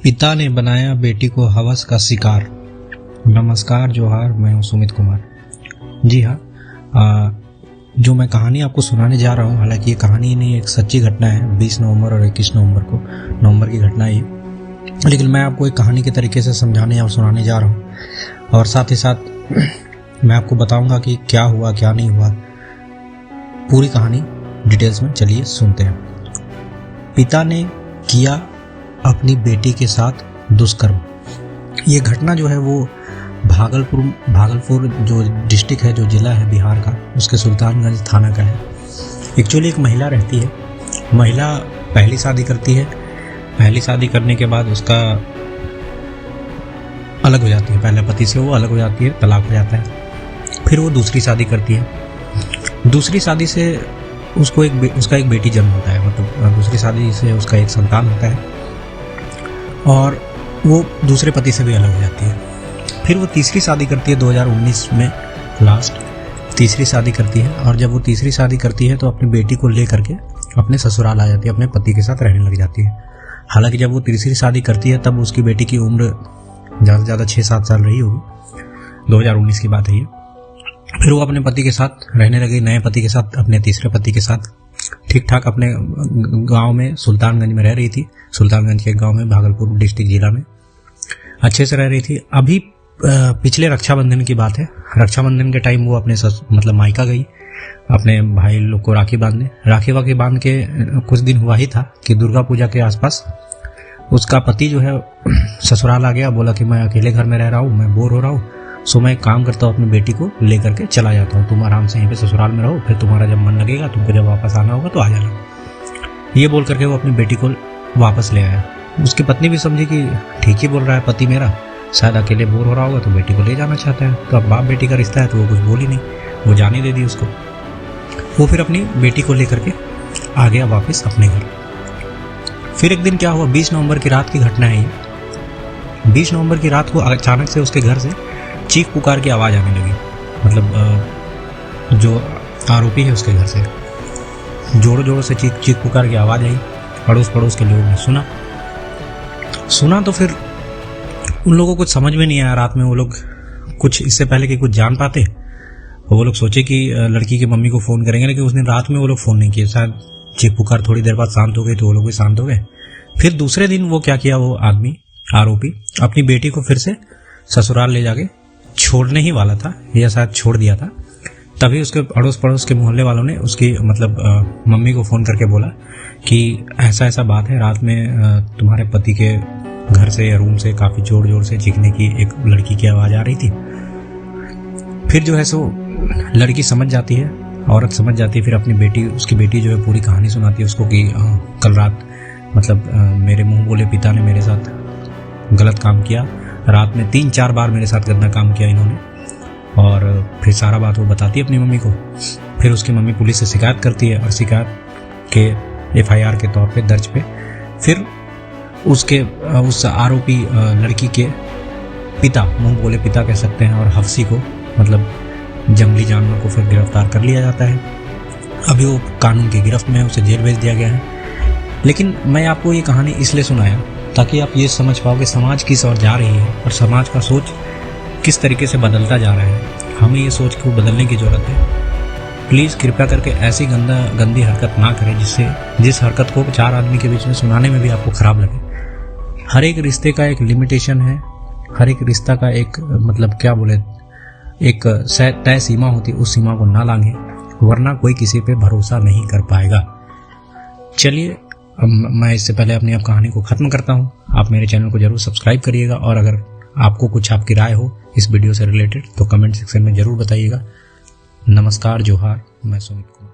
पिता ने बनाया बेटी को हवस का शिकार। नमस्कार जोहार, मैं हूं सुमित कुमार। जी हाँ, जो मैं कहानी आपको सुनाने जा रहा हूं, हालांकि ये कहानी नहीं, एक सच्ची घटना है। 20 नवंबर और 21 नवंबर की घटना है ये, लेकिन मैं आपको एक कहानी के तरीके से समझाने और सुनाने जा रहा हूं, और साथ ही साथ मैं आपको बताऊंगा कि क्या हुआ क्या नहीं हुआ। पूरी कहानी डिटेल्स में चलिए सुनते हैं। पिता ने किया अपनी बेटी के साथ दुष्कर्म। ये घटना जो है वो भागलपुर जो डिस्ट्रिक्ट है, जो जिला है बिहार का, उसके सुल्तानगंज थाना का है। एक्चुअली एक महिला रहती है। महिला पहली शादी करती है। पहली शादी करने के बाद उसका अलग हो जाती है, पहले पति से वो अलग हो जाती है, तलाक हो जाता है। फिर वो दूसरी शादी करती है। दूसरी शादी से उसको उसका एक बेटी जन्म होता है, मतलब दूसरी शादी से उसका एक संतान होता है, और वो दूसरे पति से भी अलग हो जाती है। फिर वो तीसरी शादी करती है 2019 में, लास्ट तीसरी शादी करती है। और जब वो तीसरी शादी करती है तो अपनी बेटी को ले करके अपने ससुराल आ जाती है, अपने पति के साथ रहने लग जाती है। हालांकि जब वो तीसरी शादी करती है तब उसकी बेटी की उम्र ज़्यादा से ज़्यादा 6-7 साल रही होगी। 2019 की बात है ये। फिर वो अपने पति के साथ रहने लगी, नए पति के साथ, अपने तीसरे पति के साथ ठीक ठाक अपने गांव में सुल्तानगंज में रह रही थी। सुल्तानगंज के गांव में, भागलपुर डिस्ट्रिक्ट जिला में अच्छे से रह रही थी। अभी पिछले रक्षाबंधन की बात है। रक्षाबंधन के टाइम वो अपने मतलब मायका गई अपने भाई लोग को राखी बांधने। राखी बांध के कुछ दिन हुआ ही था कि दुर्गा पूजा के आसपास उसका पति जो है ससुराल आ गया। बोला कि मैं अकेले घर में रह रहा हूँ, मैं बोर हो रहा हूँ, सो मैं एक काम करता हूँ, अपनी बेटी को ले करके चला जाता हूँ। तुम आराम से यहीं पे ससुराल में रहो, फिर तुम्हारा जब मन लगेगा, तुमको जब वापस आना होगा तो आ जाना। ये बोल करके वो अपनी बेटी को वापस ले आया। उसकी पत्नी भी समझी कि ठीक ही बोल रहा है पति मेरा, शायद अकेले बोर हो रहा होगा तो बेटी को ले जाना चाहता है। तो अब बाप बेटी का रिश्ता है तो वो कुछ बोली नहीं, वो जाने दे दी उसको। वो फिर अपनी बेटी को लेकर के आ गया वापस अपने घर। फिर एक दिन क्या हुआ, 20 नवंबर की रात की घटना है ये। 20 नवंबर की रात को अचानक से उसके घर से चीख पुकार की आवाज़ आने लगी। मतलब जो आरोपी है उसके घर से जोरों जोरों से चीख पुकार की आवाज़ आई। पड़ोस के लोगों ने सुना तो फिर उन लोगों को कुछ समझ में नहीं आया। रात में वो लोग कुछ इससे पहले कि कुछ जान पाते, वो लोग सोचे कि लड़की की मम्मी को फ़ोन करेंगे, लेकिन उस दिन रात में वो लोग फ़ोन नहीं किए। शायद चीख पुकार थोड़ी देर बाद शांत हो गई तो वो लोग भी शांत हो गए। फिर दूसरे दिन वो क्या किया, वो आरोपी अपनी बेटी को फिर से ससुराल ले जाके छोड़ने ही वाला था, या शायद छोड़ दिया था। तभी उसके अड़ोस पड़ोस के मोहल्ले वालों ने उसकी मम्मी को फ़ोन करके बोला कि ऐसा बात है, रात में तुम्हारे पति के घर से या रूम से काफ़ी जोर से चीखने की एक लड़की की आवाज़ आ रही थी। फिर जो है सो लड़की समझ जाती है, औरत समझ जाती है। फिर उसकी बेटी जो है पूरी कहानी सुनाती है उसको कि कल रात मेरे मुंह बोले पिता ने मेरे साथ गलत काम किया। रात में 3-4 बार मेरे साथ गंदा काम किया इन्होंने। और फिर सारा बात वो बताती है अपनी मम्मी को। फिर उसकी मम्मी पुलिस से शिकायत करती है, और शिकायत के FIR के तौर पे दर्ज पे फिर उस आरोपी लड़की के पिता, मुंह बोले पिता कह सकते हैं, और हफ्सी को, मतलब जंगली जानवर को, फिर गिरफ्तार कर लिया जाता है। अभी वो कानून की गिरफ्त में है, उसे जेल भेज दिया गया है। लेकिन मैं आपको ये कहानी इसलिए सुनाया ताकि आप ये समझ पाओ कि समाज किस ओर जा रही है और समाज का सोच किस तरीके से बदलता जा रहा है। हमें ये सोच को बदलने की ज़रूरत है। प्लीज़ कृपया करके ऐसी गंदी हरकत ना करें जिस हरकत को 4 आदमी के बीच में सुनाने में भी आपको ख़राब लगे। हर एक रिश्ते का एक लिमिटेशन है, हर एक रिश्ता का एक एक तय सीमा होती है। उस सीमा को ना लांघें, वरना कोई किसी पे भरोसा नहीं कर पाएगा। चलिए, मैं इससे पहले अपनी कहानी को ख़त्म करता हूँ। आप मेरे चैनल को जरूर सब्सक्राइब करिएगा, और अगर आपको कुछ आपकी राय हो इस वीडियो से रिलेटेड तो कमेंट सेक्शन में ज़रूर बताइएगा। नमस्कार जोहार, मैं सुमित कुमार।